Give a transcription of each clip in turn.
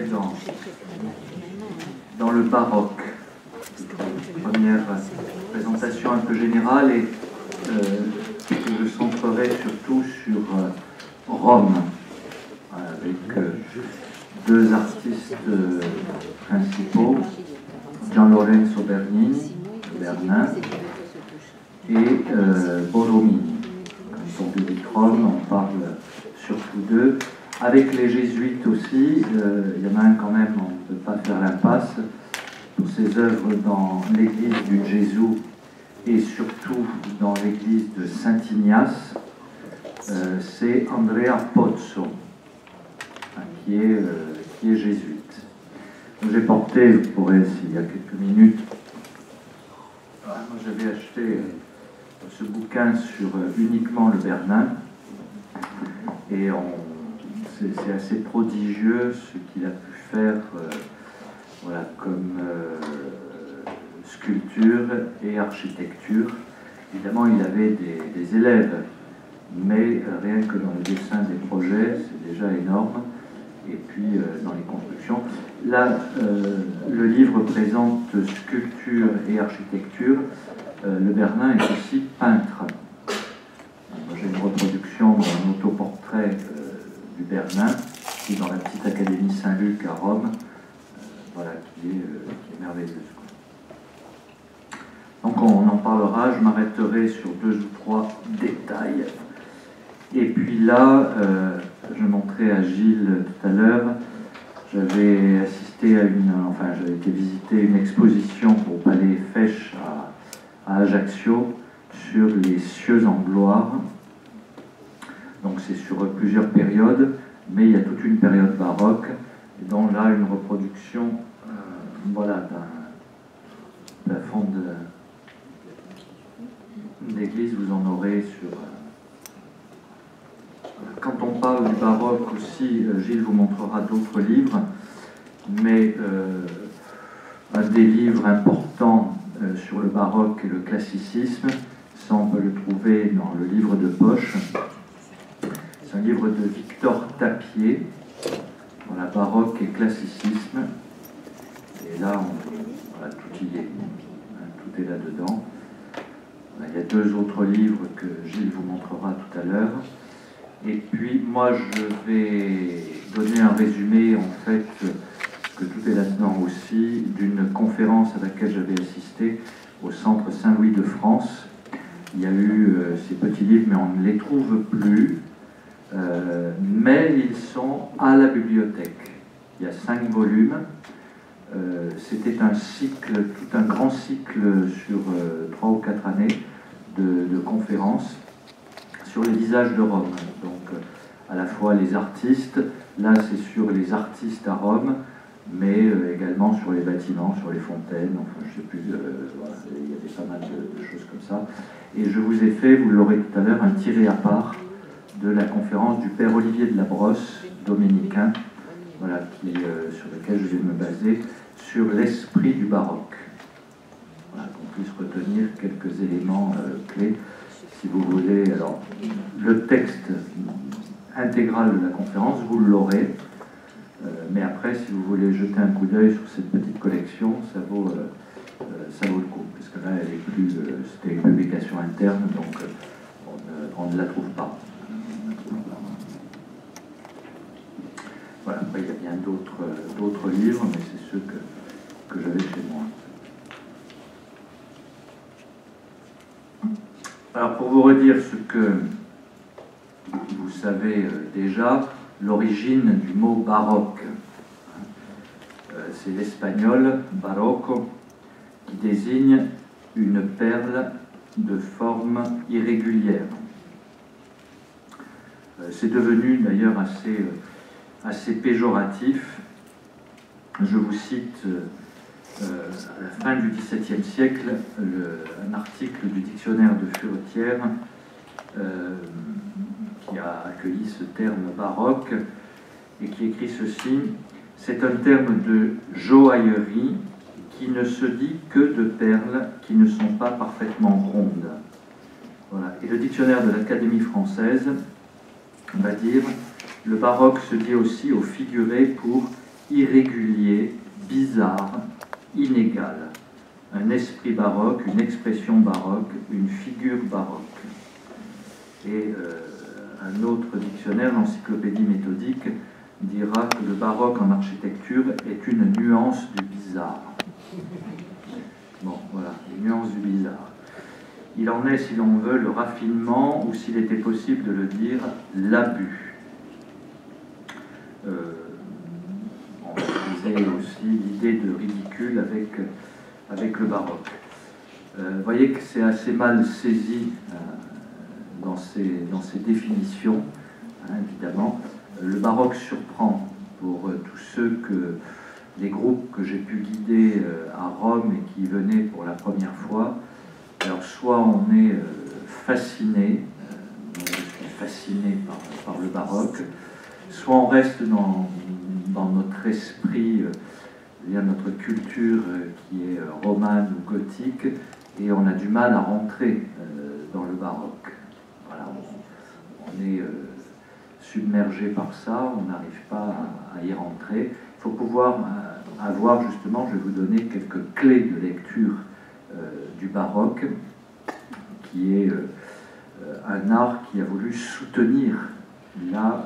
dans, dans le baroque. Première présentation un peu générale et je centrerai surtout sur Rome, avec deux artistes principaux, Gian Lorenzo Bernini, Bernin, et Borromini. Quand on dit Rome, on parle surtout d'eux. Avec les jésuites aussi, il y en a un quand même, on ne peut pas faire l'impasse, pour ses œuvres dans l'église du Gesù et surtout dans l'église de Saint-Ignace, c'est Andrea Pozzo, qui est jésuite. J'ai porté, vous pourrez, s'il y a quelques minutes, moi j'avais acheté ce bouquin sur uniquement le Bernin, et c'est assez prodigieux ce qu'il a pu faire voilà, comme sculpture et architecture. Évidemment, il avait des élèves, mais rien que dans le dessin des projets, c'est déjà énorme. Et puis dans les constructions. Là, le livre présente sculpture et architecture. Le Bernin est aussi peintre. J'ai une reproduction d'un autoportrait du Bernin, qui est dans la petite Académie Saint-Luc à Rome, voilà, qui est merveilleuse. Donc on en parlera, je m'arrêterai sur 2 ou 3 détails. Et puis là, je montrais à Gilles tout à l'heure, j'avais assisté à j'avais été visiter une exposition au Palais Fesch à Ajaccio sur les cieux en gloire. Donc c'est sur plusieurs périodes, mais il y a toute une période baroque, et dont là une reproduction voilà, d'un plafond d'église, vous en aurez sur... Quand on parle du baroque aussi, Gilles vous montrera d'autres livres, mais un des livres importants sur le baroque et le classicisme, ça on peut le trouver dans le livre de poche. C'est un livre de Victor Tapier, voilà, baroque et classicisme. Et là, voilà, tout y est, tout est là-dedans. Il y a 2 autres livres que Gilles vous montrera tout à l'heure. Et puis, moi, je vais donner un résumé, en fait, que tout est là-dedans aussi, d'une conférence à laquelle j'avais assisté au Centre Saint-Louis de France. Il y a eu ces petits livres, mais on ne les trouve plus, mais ils sont à la bibliothèque. Il y a 5 volumes. C'était un cycle, tout un grand cycle sur 3 ou 4 années de conférences sur les visages de Rome. Donc, à la fois les artistes, là c'est sur les artistes à Rome, mais également sur les bâtiments, sur les fontaines, enfin je ne sais plus, voilà, il y avait pas mal de choses comme ça. Et je vous ai fait, vous l'aurez tout à l'heure, un tiré à part de la conférence du père Olivier de la Brosse, dominicain, voilà, sur lequel je vais me baser, sur l'esprit du baroque. Voilà, qu'on puisse retenir quelques éléments clés. Si vous voulez, alors, le texte intégral de la conférence, vous l'aurez, mais après, si vous voulez jeter un coup d'œil sur cette petite collection, ça vaut le coup, parce que là, elle est plus, c'était une publication interne, donc on ne la trouve pas. Voilà, après, il y a bien d'autres livres, mais c'est ceux que j'avais chez moi. Alors, pour vous redire ce que vous savez déjà, l'origine du mot baroque, c'est l'espagnol barroco, qui désigne une perle de forme irrégulière. C'est devenu d'ailleurs assez péjoratif. Je vous cite à la fin du XVIIe siècle un article du dictionnaire de Furetière qui a accueilli ce terme baroque et qui écrit ceci: c'est un terme de joaillerie qui ne se dit que de perles qui ne sont pas parfaitement rondes. Voilà. Et le dictionnaire de l'Académie française va dire: le baroque se dit aussi au figuré pour irrégulier, bizarre, inégal. Un esprit baroque, une expression baroque, une figure baroque. Et un autre dictionnaire, l'encyclopédie méthodique, dira que le baroque en architecture est une nuance du bizarre. Bon, voilà, les nuances du bizarre. Il en est, si l'on veut, le raffinement, ou s'il était possible de le dire, l'abus. On faisait aussi l'idée de ridicule avec le baroque. Vous voyez que c'est assez mal saisi dans ces définitions, hein, évidemment. Le baroque surprend pour tous ceux les groupes que j'ai pu guider à Rome et qui venaient pour la première fois. Alors soit on est fasciné, je suis fasciné par le baroque, soit on reste dans notre esprit, notre culture qui est romane ou gothique, et on a du mal à rentrer dans le baroque. Voilà, on est submergé par ça, on n'arrive pas à y rentrer. Il faut pouvoir avoir, justement, je vais vous donner quelques clés de lecture du baroque, qui est un art qui a voulu soutenir, là,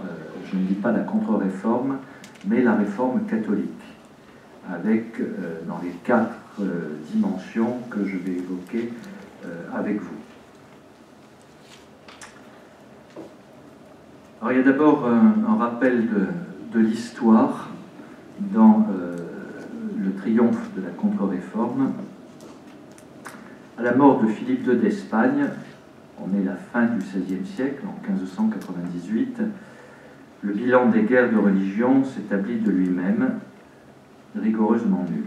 je ne dis pas la contre-réforme, mais la réforme catholique, avec, dans les 4 dimensions que je vais évoquer avec vous. Alors, il y a d'abord un rappel de l'histoire dans le triomphe de la contre-réforme. À la mort de Philippe II d'Espagne, on est la fin du XVIe siècle, en 1598, le bilan des guerres de religion s'établit de lui-même, rigoureusement nul.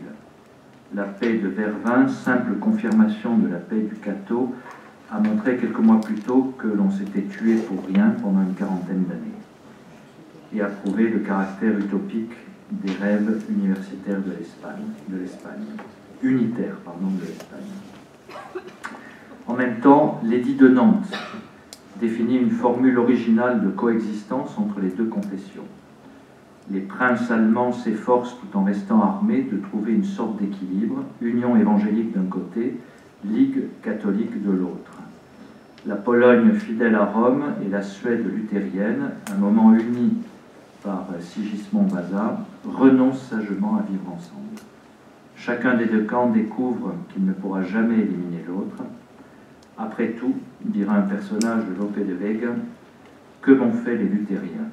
La paix de Vervins, simple confirmation de la paix du Cateau, a montré quelques mois plus tôt que l'on s'était tué pour rien pendant une quarantaine d'années, et a prouvé le caractère utopique des rêves universitaires de l'Espagne, unitaire, pardon, de l'Espagne. En même temps, l'édit de Nantes définit une formule originale de coexistence entre les deux confessions. Les princes allemands s'efforcent, tout en restant armés, de trouver une sorte d'équilibre, union évangélique d'un côté, ligue catholique de l'autre. La Pologne fidèle à Rome et la Suède luthérienne, un moment unis par Sigismond-Vaza, renoncent sagement à vivre ensemble. Chacun des deux camps découvre qu'il ne pourra jamais éliminer l'autre. Après tout, dira un personnage de Lope de Vega, que m'ont fait les luthériens?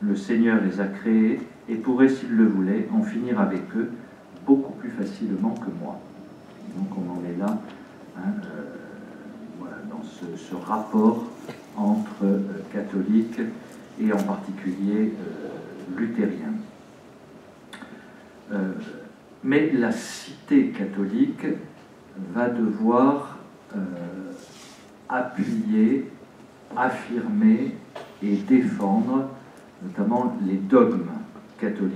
Le Seigneur les a créés et pourrait, s'il le voulait, en finir avec eux beaucoup plus facilement que moi. Donc on en est là, hein, voilà, dans ce rapport entre catholiques et en particulier luthériens. Mais la cité catholique va devoir appuyer, affirmer et défendre notamment les dogmes catholiques.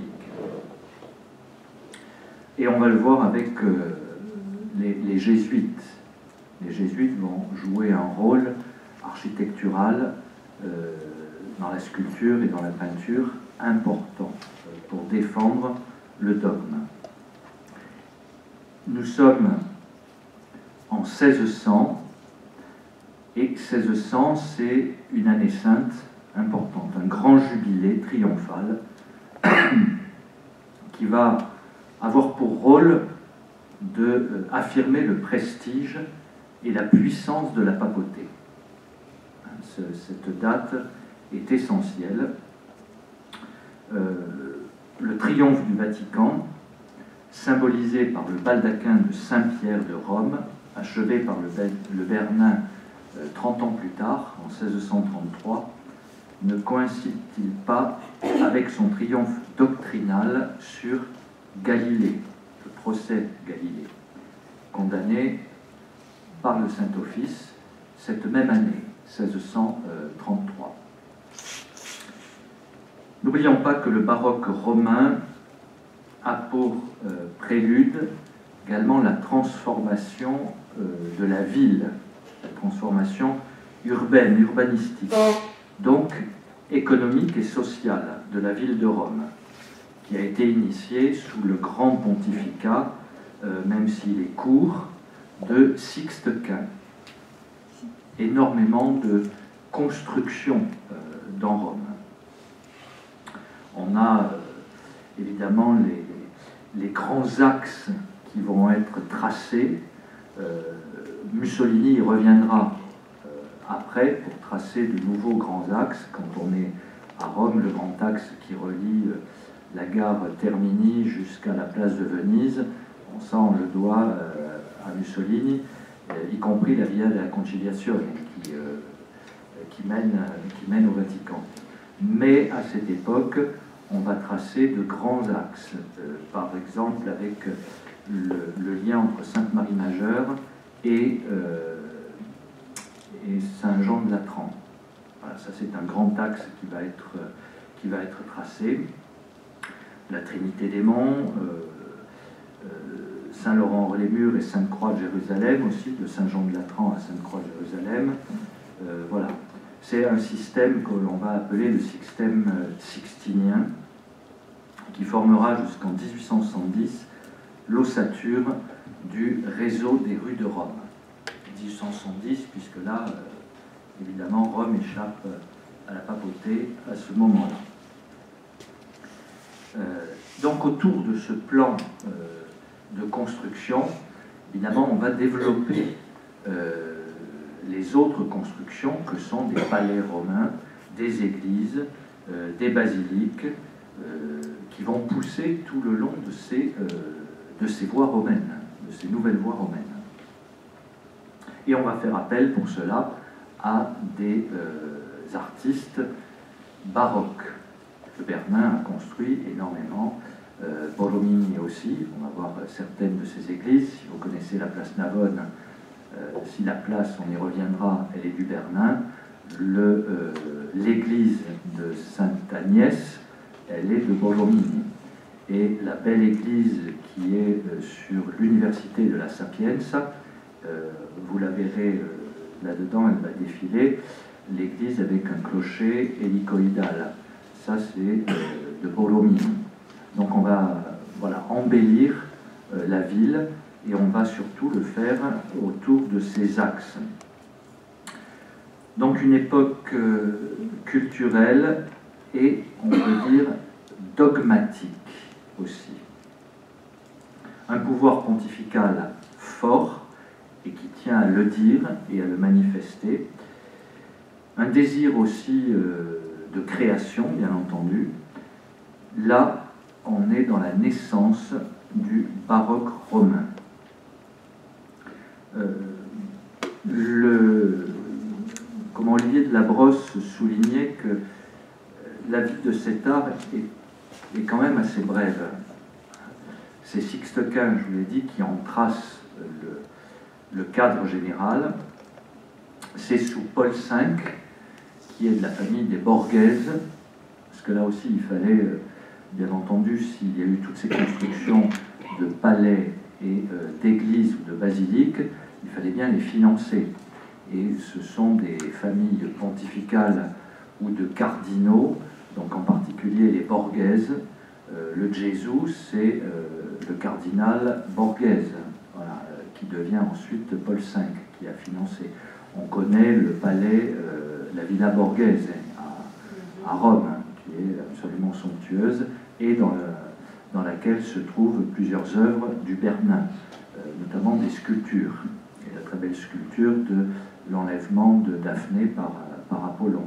Et on va le voir avec les jésuites. Les jésuites vont jouer un rôle architectural dans la sculpture et dans la peinture important pour défendre le dogme. Nous sommes en 1600, et 1600, c'est une année sainte importante, un grand jubilé triomphal qui va avoir pour rôle d'affirmer le prestige et la puissance de la papauté. Cette date est essentielle. Le triomphe du Vatican, symbolisé par le baldaquin de Saint-Pierre de Rome, achevé par le Bernin 30 ans plus tard, en 1633, ne coïncide-t-il pas avec son triomphe doctrinal sur Galilée, le procès Galilée, condamné par le Saint-Office cette même année, 1633. N'oublions pas que le baroque romain a pour prélude également la transformation de la ville, la transformation urbaine, urbanistique, donc économique et sociale de la ville de Rome. qui a été initié sous le grand pontificat, même s'il est court, de Sixte Quint. Énormément de construction dans Rome. On a évidemment les grands axes qui vont être tracés. Mussolini y reviendra après pour tracer de nouveaux grands axes. Quand on est à Rome, le grand axe qui relie la gare Termini jusqu'à la place de Venise, ça on le doit à Mussolini, y compris la Via della Conciliazione qui mène au Vatican. Mais à cette époque, on va tracer de grands axes, par exemple avec le lien entre Sainte-Marie-Majeure et Saint-Jean-de-Latran. Voilà, ça c'est un grand axe qui va être tracé. La Trinité des Monts, Saint-Laurent-les-Murs et Sainte-Croix de Jérusalem aussi, de Saint-Jean-de-Latran à Sainte-Croix de Jérusalem. Voilà. C'est un système que l'on va appeler le système sixtinien, qui formera jusqu'en 1870 l'ossature du réseau des rues de Rome. 1870, puisque là, évidemment, Rome échappe à la papauté à ce moment-là. Donc autour de ce plan de construction, évidemment, on va développer les autres constructions que sont des palais romains, des églises, des basiliques, qui vont pousser tout le long de ces voies romaines, de ces nouvelles voies romaines. Et on va faire appel pour cela à des artistes baroques. Le Bernin a construit énormément, Borromini aussi. On va voir certaines de ces églises. Si vous connaissez la place Navone, si la place, on y reviendra, elle est du Bernin. L'église de Sainte-Agnès, elle est de Borromini. Et la belle église qui est sur l'université de la Sapienza, vous la verrez là-dedans, elle va défiler, l'église avec un clocher hélicoïdal. Ça, c'est de Borromini. Donc on va embellir la ville et on va surtout le faire autour de ces axes. Donc une époque culturelle et, on peut dire, dogmatique aussi. Un pouvoir pontifical fort et qui tient à le dire et à le manifester. Un désir aussi de création, bien entendu. Là, on est dans la naissance du baroque romain. Comme Olivier de la Brosse soulignait que la vie de cet art est quand même assez brève. C'est Sixte Quint, je vous l'ai dit, qui en trace le cadre général. C'est sous Paul V, qui est de la famille des Borghese, parce que là aussi il fallait, bien entendu, s'il y a eu toutes ces constructions de palais et d'églises ou de basiliques, il fallait bien les financer. Et ce sont des familles pontificales ou de cardinaux, donc en particulier les Borghese. Le Gesù, c'est le cardinal Borghese, voilà, qui devient ensuite Paul V, qui a financé. On connaît le palais, la Villa Borghese à Rome, qui est absolument somptueuse, et dans laquelle se trouvent plusieurs œuvres du Bernin, notamment des sculptures. Et la très belle sculpture de l'enlèvement de Daphné par Apollon,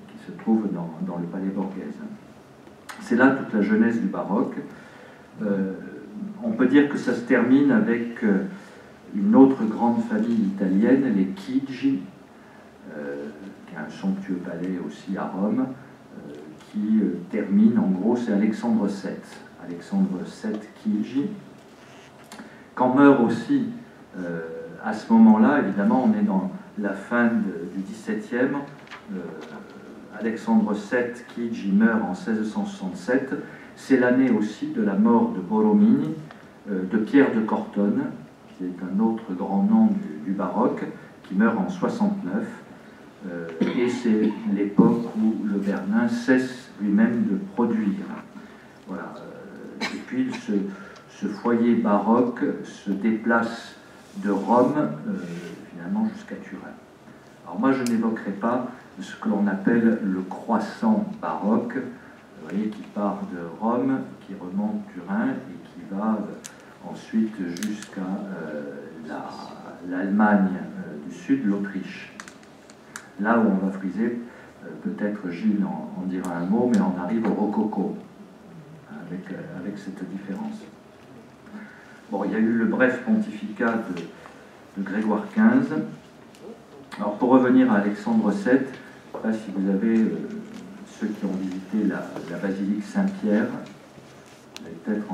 qui se trouve dans le palais Borghese. C'est là toute la jeunesse du baroque. On peut dire que ça se termine avec une autre grande famille italienne, les Chigi, qui a un somptueux palais aussi à Rome, qui termine, en gros, c'est Alexandre VII. Alexandre VII Chigi. Quand meurt aussi, à ce moment-là, évidemment, on est dans la fin du XVIIe, Alexandre VII Chigi meurt en 1667. C'est l'année aussi de la mort de Borromini, de Pierre de Cortone, qui est un autre grand nom du baroque, qui meurt en 69. Et c'est l'époque où le Bernin cesse lui-même de produire. Voilà. Et puis ce foyer baroque se déplace de Rome finalement jusqu'à Turin. Alors moi je n'évoquerai pas ce que l'on appelle le croissant baroque, vous voyez, qui part de Rome, qui remonte Turin et qui va ensuite jusqu'à l'Allemagne du Sud, l'Autriche. Là où on va friser, peut-être Gilles en dira un mot, mais on arrive au rococo, avec cette différence. Bon, il y a eu le bref pontificat de Grégoire XV. Alors pour revenir à Alexandre VII, je ne sais pas si vous avez, ceux qui ont visité la basilique Saint-Pierre, vous avez peut-être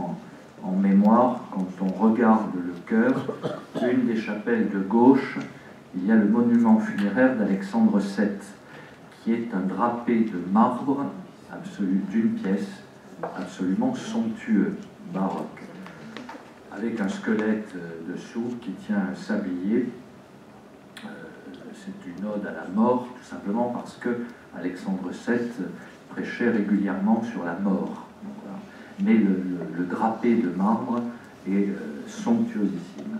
en mémoire, quand on regarde le chœur, une des chapelles de gauche, il y a le monument funéraire d'Alexandre VII, qui est un drapé de marbre absolu d'une pièce, absolument somptueux, baroque, avec un squelette dessous qui tient un sablier. C'est une ode à la mort, tout simplement parce que Alexandre VII prêchait régulièrement sur la mort. Donc, voilà. Mais le drapé de marbre est somptueusissime.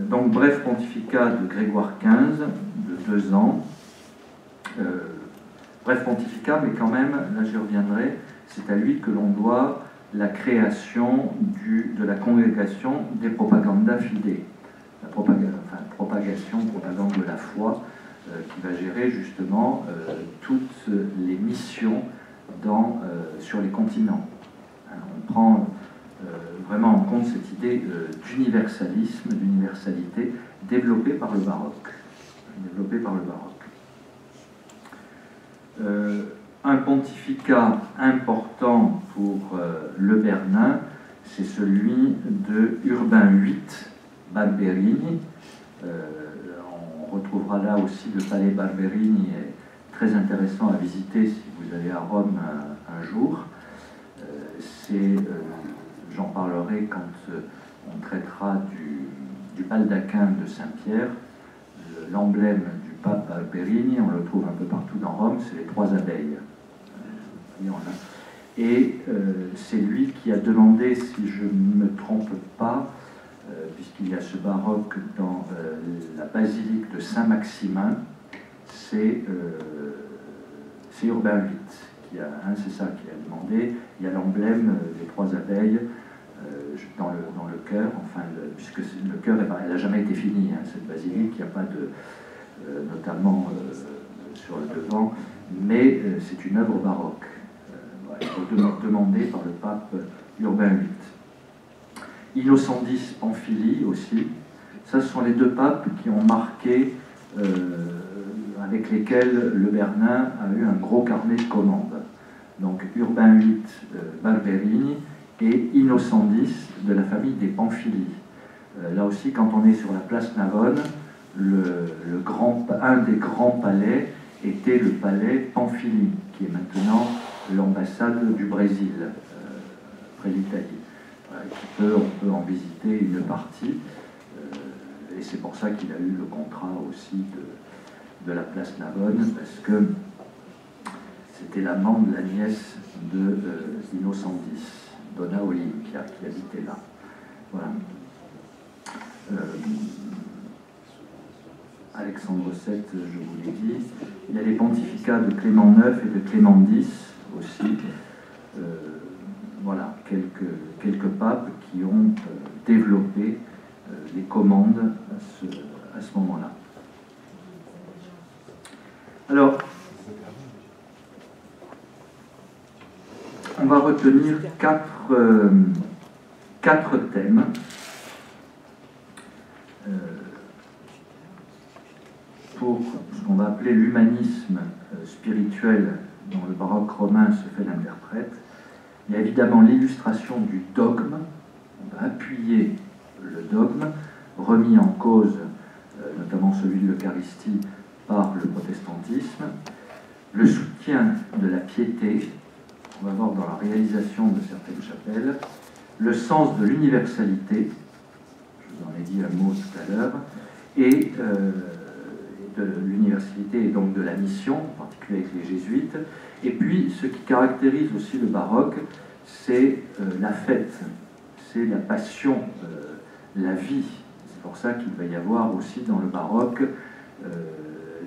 Donc, bref pontificat de Grégoire XV, de 2 ans. Bref pontificat, mais quand même, là j'y reviendrai, c'est à lui que l'on doit la création de la congrégation des Propaganda Fidei, la propagande de la foi, qui va gérer justement toutes les missions sur les continents. On prend vraiment en compte cette idée d'universalisme, d'universalité développée par le baroque. Un pontificat important pour le Bernin, c'est celui de Urbain VIII Barberini. On retrouvera là aussi le palais Barberini, est très intéressant à visiter si vous allez à Rome un jour. J'en parlerai quand on traitera du baldaquin de Saint-Pierre. L'emblème du pape Barberini, on le trouve un peu partout dans Rome, c'est les 3 abeilles. Et c'est lui qui a demandé, si je ne me trompe pas, puisqu'il y a ce baroque dans la basilique de Saint-Maximin, c'est Urbain VIII, c'est ça qui a demandé. Il y a l'emblème des 3 abeilles dans le chœur, enfin, puisque le chœur n'a jamais été fini, hein, cette basilique, il n'y a pas notamment sur le devant, mais c'est une œuvre baroque, demandée par le pape Urbain VIII. Innocent X Pamphili aussi, ça ce sont les 2 papes qui ont marqué, avec lesquels le Bernin a eu un gros carnet de commandes. Donc Urbain VIII Barberini et Innocent X de la famille des Pamphili. Là aussi, quand on est sur la place Navone, un des grands palais était le palais Pamphili, qui est maintenant l'ambassade du Brésil, près d'Italie. On peut en visiter une partie, et c'est pour ça qu'il a eu le contrat aussi de la place Navone, parce que c'était l'amant de la nièce d'Innocent X, Donna Olimpia, qui habitait là. Voilà. Alexandre VII, je vous l'ai dit. Il y a les pontificats de Clément IX et de Clément X aussi. Voilà, quelques papes qui ont développé les commandes à ce moment-là. Alors, on va retenir 4 thèmes. Pour ce qu'on va appeler l'humanisme spirituel dont le baroque romain se fait l'interprète. Il y a évidemment l'illustration du dogme, on va appuyer le dogme, remis en cause, notamment celui de l'Eucharistie, par le protestantisme, le soutien de la piété, on va voir dans la réalisation de certaines chapelles, le sens de l'universalité, je vous en ai dit un mot tout à l'heure, et de l'universalité et donc de la mission, en particulier avec les jésuites. Et puis, ce qui caractérise aussi le baroque, c'est la fête, c'est la passion, la vie. C'est pour ça qu'il va y avoir aussi dans le baroque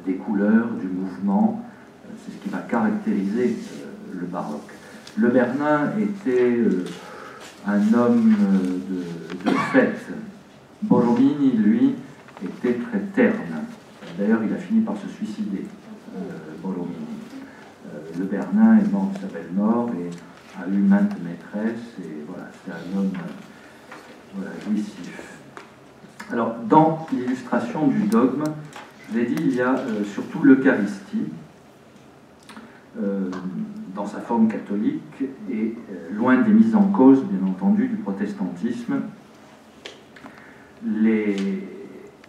des couleurs, du mouvement. C'est ce qui va caractériser le baroque. Le Bernin était un homme de fête. Borromini, lui, était très terne. D'ailleurs, il a fini par se suicider, Borromini. Le Bernin est mort de sa belle mort et a eu maintes maîtresses, et voilà, c'est un homme jouissif. Alors, dans l'illustration du dogme, je l'ai dit, il y a surtout l'Eucharistie, dans sa forme catholique, et loin des mises en cause, bien entendu, du protestantisme.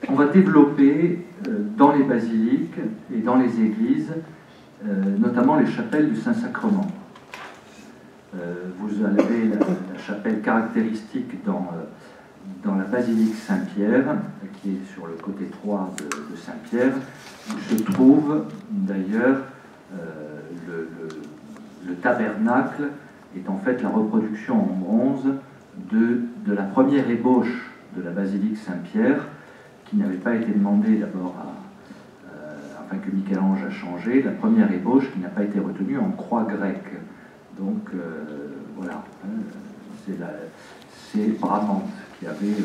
On va développer dans les basiliques et dans les églises, notamment les chapelles du Saint-Sacrement. Vous avez la chapelle caractéristique dans la basilique Saint-Pierre, qui est sur le côté droit de Saint-Pierre, où se trouve d'ailleurs le tabernacle, est en fait la reproduction en bronze de la première ébauche de la basilique Saint-Pierre, qui n'avait pas été demandée d'abord enfin que Michel-Ange a changé, la première ébauche qui n'a pas été retenue en croix grecque. Donc voilà, c'est Bramante qui avait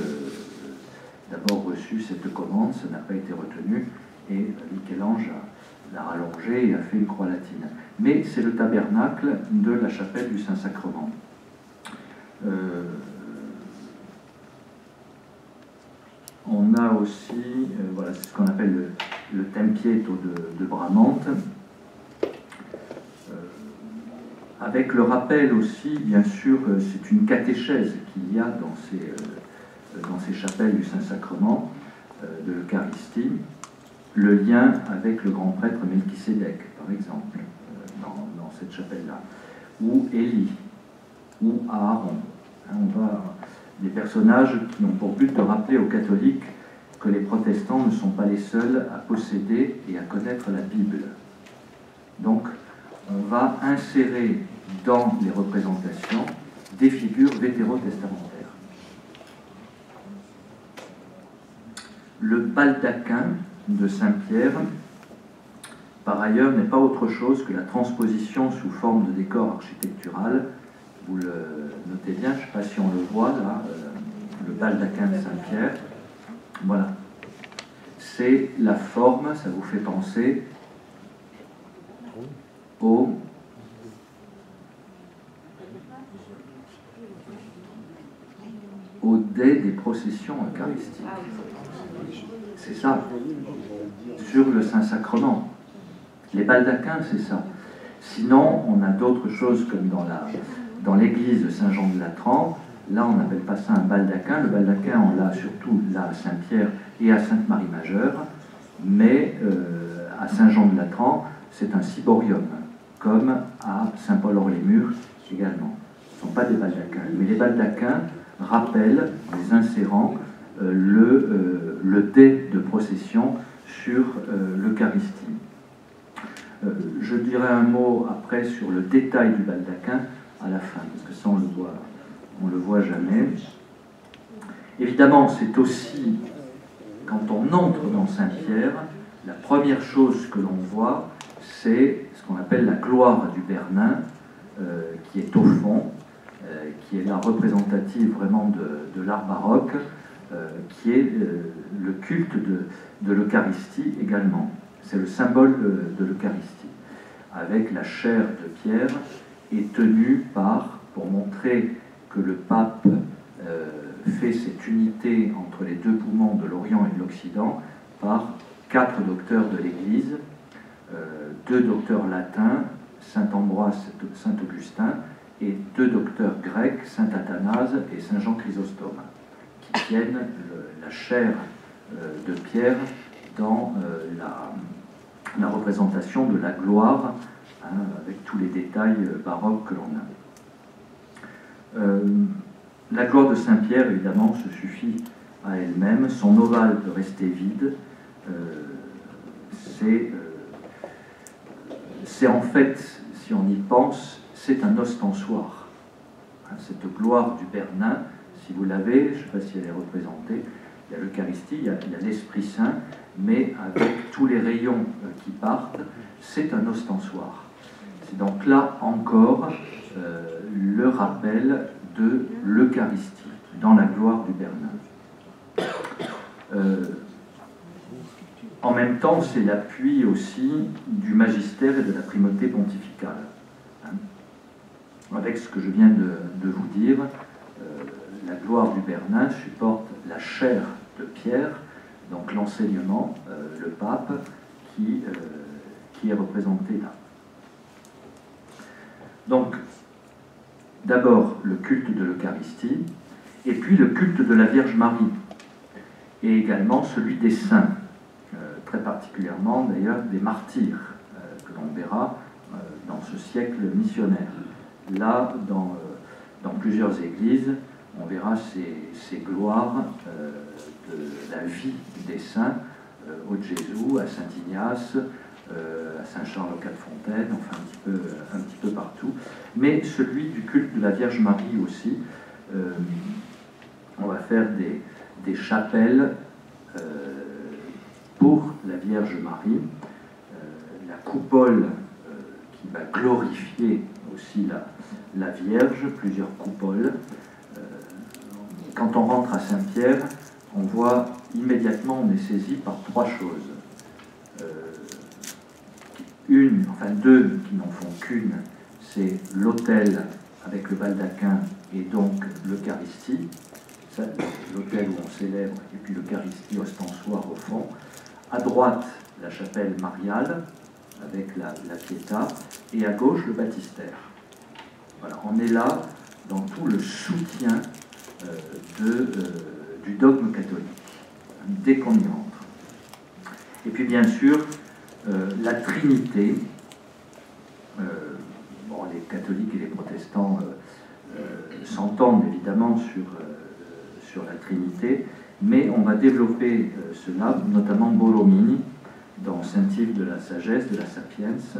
d'abord reçu cette commande, ça n'a pas été retenu, et Michel-Ange l'a rallongé et a fait une croix latine. Mais c'est le tabernacle de la chapelle du Saint-Sacrement. On a aussi, voilà, c'est ce qu'on appelle le Tempietto de Bramante, avec le rappel aussi, bien sûr, c'est une catéchèse qu'il y a dans ces chapelles du Saint-Sacrement, de l'Eucharistie, le lien avec le grand prêtre Melchisédek, par exemple, dans cette chapelle-là, ou Élie, ou Aaron. Des personnages qui ont pour but de rappeler aux catholiques que les protestants ne sont pas les seuls à posséder et à connaître la Bible. Donc, on va insérer dans les représentations des figures vétérotestamentaires. Le baldaquin de Saint-Pierre, par ailleurs, n'est pas autre chose que la transposition sous forme de décor architectural. Vous le notez bien, je ne sais pas si on le voit là, le baldaquin de Saint-Pierre. Voilà. C'est la forme, ça vous fait penser au dais des processions eucharistiques. C'est ça, sur le Saint-Sacrement. Les baldaquins, c'est ça. Sinon, on a d'autres choses comme dans l'église de Saint-Jean-de-Latran. Là, on n'appelle pas ça un baldaquin. Le baldaquin, on l'a surtout là à Saint-Pierre et à Sainte-Marie-Majeure. Mais à Saint-Jean-de-Latran, c'est un ciborium, comme à Saint-Paul-hors-les-Murs également. Ce ne sont pas des baldaquins. Mais les baldaquins rappellent, en les insérant, le dais de procession sur l'Eucharistie. Je dirai un mot après sur le détail du baldaquin à la fin, parce que ça on le voit jamais. Évidemment, c'est aussi, quand on entre dans Saint-Pierre, la première chose que l'on voit, c'est ce qu'on appelle la gloire du Bernin, qui est au fond, qui est la représentative vraiment de l'art baroque, qui est le culte de l'Eucharistie également. C'est le symbole de l'Eucharistie, avec la chair de Pierre est tenue pour montrer que le pape fait cette unité entre les deux poumons de l'Orient et de l'Occident, par 4 docteurs de l'Église, 2 docteurs latins, Saint Ambroise, Saint Augustin, et 2 docteurs grecs, Saint Athanase et Saint Jean Chrysostome, qui tiennent la chair de Pierre dans la représentation de la gloire, avec tous les détails baroques que l'on a. La gloire de Saint-Pierre, évidemment, se suffit à elle-même. Son ovale peut rester vide. c'est en fait, si on y pense, c'est un ostensoir. Cette gloire du Bernin, si vous l'avez, je ne sais pas si elle est représentée, il y a l'Eucharistie, il y a l'Esprit Saint, mais avec tous les rayons qui partent, c'est un ostensoir. C'est donc là encore le rappel de l'Eucharistie, dans la gloire du Bernin. En même temps, c'est l'appui aussi du magistère et de la primauté pontificale. Avec ce que je viens de vous dire, la gloire du Bernin supporte la chair de Pierre, donc l'enseignement, le pape, qui est représenté là. Donc, d'abord le culte de l'Eucharistie, et puis le culte de la Vierge Marie, et également celui des saints, très particulièrement d'ailleurs des martyrs, que l'on verra dans ce siècle missionnaire. Là, dans plusieurs églises, on verra ces gloires de la vie des saints, au Jésus, à Saint-Ignace, à Saint-Charles-aux-Quatre-Fontaines, enfin un petit peu partout, mais celui du culte de la Vierge Marie aussi. On va faire des chapelles pour la Vierge Marie, la coupole qui va glorifier aussi la Vierge, plusieurs coupoles. Quand on rentre à Saint-Pierre, on voit immédiatement, on est saisi par trois choses. Deux qui n'en font qu'une, c'est l'autel avec le baldaquin et donc l'Eucharistie, l'autel où on célèbre, et puis l'Eucharistie ostensoir au fond. À droite, la chapelle mariale avec la Pietà, et à gauche, le baptistère. Voilà, on est là dans tout le soutien du dogme catholique, dès qu'on y entre. Et puis bien sûr, la Trinité. Les catholiques et les protestants s'entendent évidemment sur la Trinité, mais on va développer cela, notamment Borromini, dans Saint-Yves de la sagesse, de la sapience,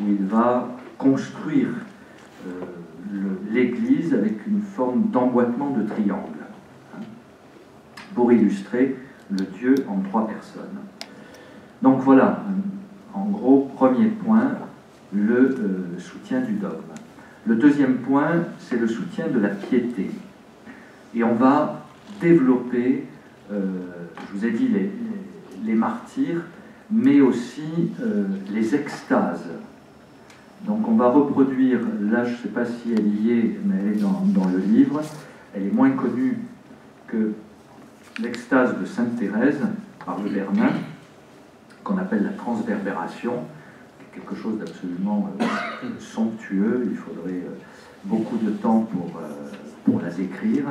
où il va construire l'Église avec une forme d'emboîtement de triangle, pour illustrer le Dieu en trois personnes. Donc voilà, en gros, premier point, le soutien du dogme. Le deuxième point, c'est le soutien de la piété. Et on va développer, je vous ai dit, les martyrs, mais aussi les extases. Donc on va reproduire, là je ne sais pas si elle y est, mais elle est dans le livre, elle est moins connue que l'extase de Sainte Thérèse par le Bernin, qu'on appelle la transverbération, quelque chose d'absolument somptueux. Il faudrait beaucoup de temps pour la décrire,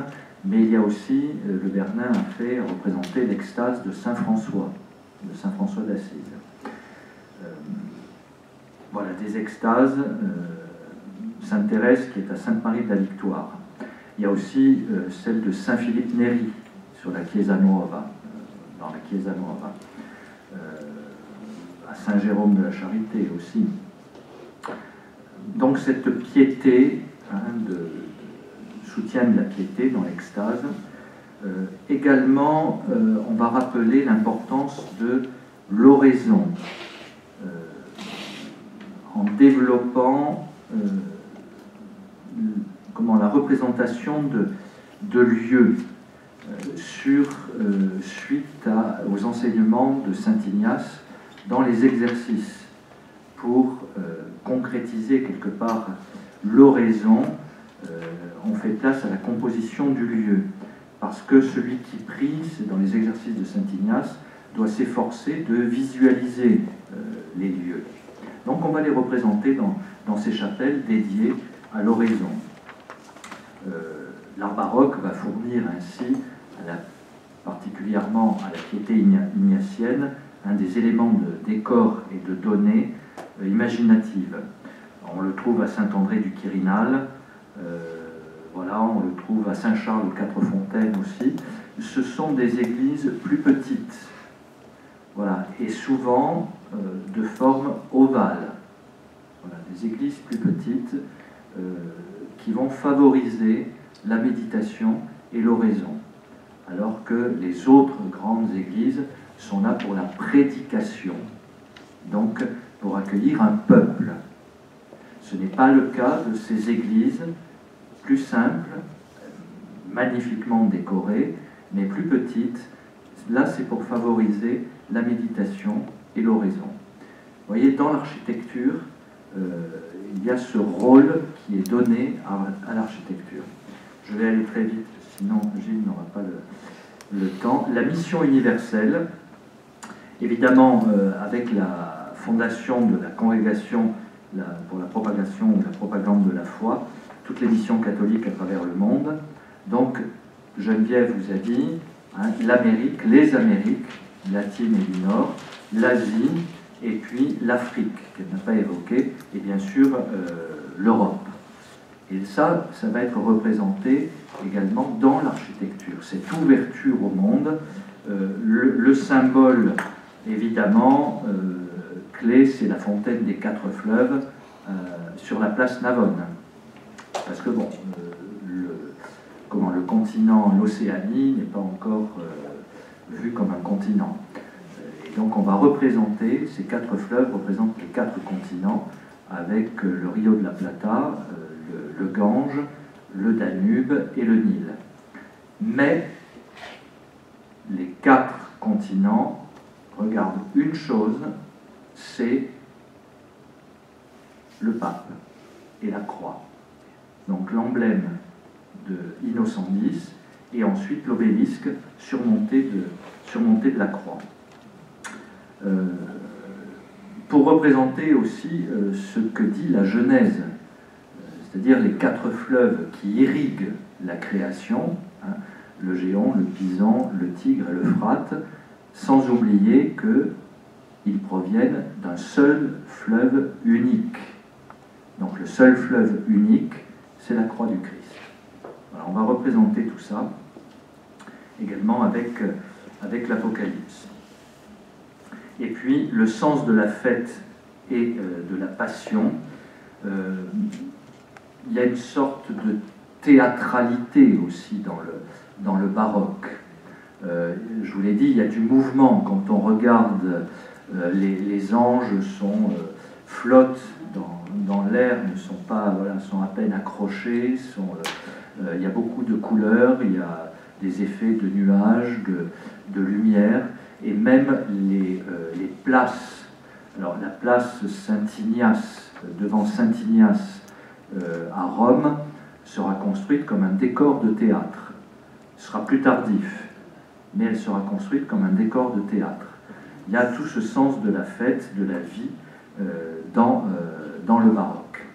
mais il y a aussi, le Bernin a fait représenter l'extase de Saint François d'Assise. Voilà, des extases. Sainte Thérèse qui est à Sainte-Marie de la Victoire. Il y a aussi celle de Saint Philippe Néri sur la Chiesa Nuova, dans la Chiesa Nuova. À Saint-Jérôme de la Charité aussi. Donc cette piété, de soutien de la piété dans l'extase. Également, on va rappeler l'importance de l'oraison, en développant la représentation de lieux suite aux enseignements de Saint Ignace dans les exercices, pour concrétiser quelque part l'oraison. On fait place à la composition du lieu, parce que celui qui prie, c'est dans les exercices de Saint Ignace, doit s'efforcer de visualiser les lieux. Donc on va les représenter dans ces chapelles dédiées à l'oraison. L'art baroque va fournir ainsi, particulièrement à la piété ignatienne, un des éléments de décor et de données imaginatives. On le trouve à Saint-André du Quirinal, on le trouve à Saint-Charles aux Quatre-Fontaines aussi. Ce sont des églises plus petites, Voilà, et souvent de forme ovale. Voilà, des églises plus petites qui vont favoriser la méditation et l'oraison, alors que les autres grandes églises sont là pour la prédication, donc pour accueillir un peuple. Ce n'est pas le cas de ces églises plus simples, magnifiquement décorées, mais plus petites. Là, c'est pour favoriser la méditation et l'oraison. Vous voyez, dans l'architecture, il y a ce rôle qui est donné à l'architecture. Je vais aller très vite, sinon Gilles n'aura pas le temps. La mission universelle, évidemment, avec la fondation de la congrégation pour la propagation ou la propagande de la foi, toutes les missions catholiques à travers le monde. Donc, Geneviève vous a dit, hein, l'Amérique, les Amériques latines et du Nord, l'Asie, et puis l'Afrique, qu'elle n'a pas évoquée, et bien sûr l'Europe. Et ça va être représenté également dans l'architecture, cette ouverture au monde. Le symbole, évidemment, clé, c'est la fontaine des 4 fleuves sur la place Navone. Parce que, bon, le continent, l'Océanie, n'est pas encore vu comme un continent. Et donc, on va représenter, ces 4 fleuves représentent les 4 continents, avec le Rio de la Plata, le Gange, le Danube et le Nil. Mais les 4 continents regardent une chose, c'est le pape et la croix. Donc l'emblème de Innocent X et ensuite l'obélisque surmonté de la croix. Pour représenter aussi ce que dit la Genèse, c'est-à-dire les 4 fleuves qui irriguent la création, hein, le Géant, le Pison, le Tigre et l'Euphrate, sans oublier qu'ils proviennent d'un seul fleuve unique. Donc le seul fleuve unique, c'est la croix du Christ. Voilà, on va représenter tout ça également avec l'Apocalypse. Et puis le sens de la fête et de la passion, il y a une sorte de théâtralité aussi dans le baroque. Je vous l'ai dit, il y a du mouvement. Quand on regarde, les anges flottent dans l'air, ne sont pas, voilà, sont à peine accrochés, il y a beaucoup de couleurs, il y a des effets de nuages, de lumière, et même les places. Alors la place Saint-Ignace, devant Saint-Ignace à Rome, sera construite comme un décor de théâtre. Ce sera plus tardif, mais elle sera construite comme un décor de théâtre. Il y a tout ce sens de la fête, de la vie dans le baroque.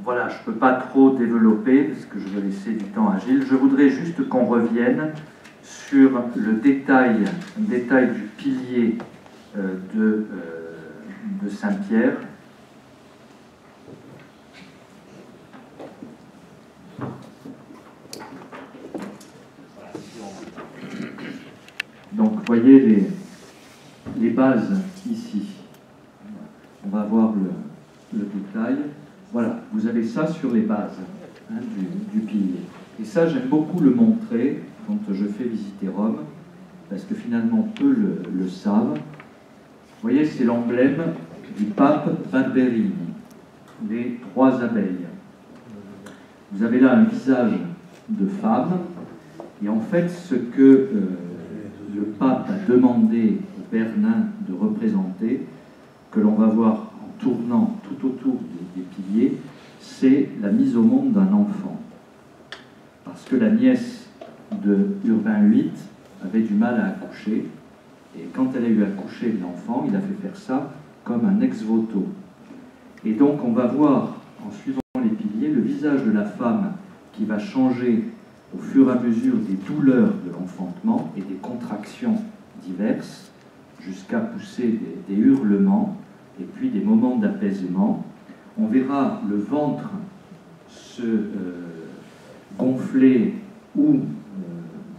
Voilà, je ne peux pas trop développer parce que je veux laisser du temps à Gilles. Je voudrais juste qu'on revienne sur le détail du pilier de Saint-Pierre. Donc, vous voyez les bases ici. On va voir le détail. Voilà, vous avez ça sur les bases, hein, du pilier. Et ça, j'aime beaucoup le montrer quand je fais visiter Rome, parce que finalement, peu le savent. Vous voyez, c'est l'emblème du pape Barberini, les 3 abeilles. Vous avez là un visage de femme, et en fait, ce que le pape a demandé au Père Nain de représenter, que l'on va voir en tournant tout autour des piliers, c'est la mise au monde d'un enfant. Parce que la nièce de Urbain VIII avait du mal à accoucher, et quand elle a eu accouché de l'enfant, il a fait faire ça comme un ex-voto. Et donc on va voir, en suivant les piliers, le visage de la femme qui va changer au fur et à mesure des douleurs de l'enfantement et des contractions diverses, jusqu'à pousser des hurlements, et puis des moments d'apaisement. On verra le ventre se gonfler ou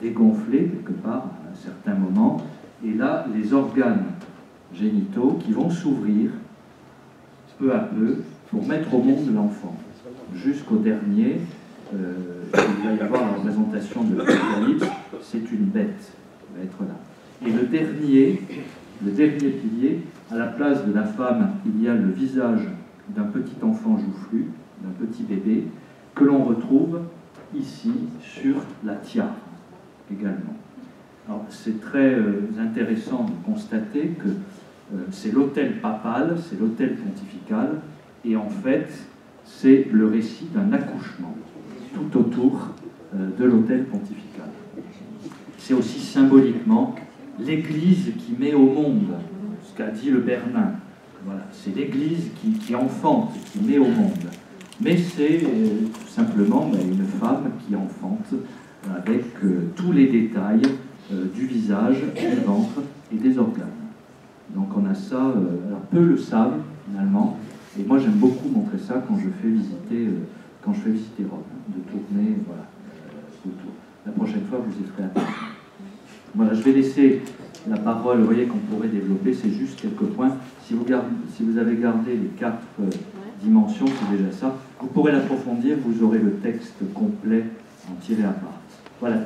dégonfler quelque part, à certains moments, et là, les organes génitaux qui vont s'ouvrir peu à peu pour mettre au monde l'enfant. Jusqu'au dernier, il va y avoir la représentation de l'Apocalypse, c'est une bête qui va être là. Et le dernier pilier, à la place de la femme, il y a le visage d'un petit enfant joufflu, d'un petit bébé, que l'on retrouve ici sur la tiare également. Alors c'est très intéressant de constater que c'est l'autel papal, c'est l'autel pontifical, et en fait c'est le récit d'un accouchement tout autour de l'autel pontifical. C'est aussi symboliquement l'Église qui met au monde, ce qu'a dit le Bernin. Voilà, c'est l'Église qui enfante, qui met au monde. Mais c'est tout simplement une femme qui enfante avec tous les détails du visage, du ventre et des organes. Donc on a ça, alors peu le savent finalement, et moi j'aime beaucoup montrer ça quand je fais visiter Rome, de tourner autour. La prochaine fois vous y ferez attention. Voilà, je vais laisser la parole, vous voyez qu'on pourrait développer, c'est juste quelques points. Si vous avez gardé les 4 dimensions, c'est déjà ça. Vous pourrez l'approfondir, vous aurez le texte complet en tiré à part. Voilà.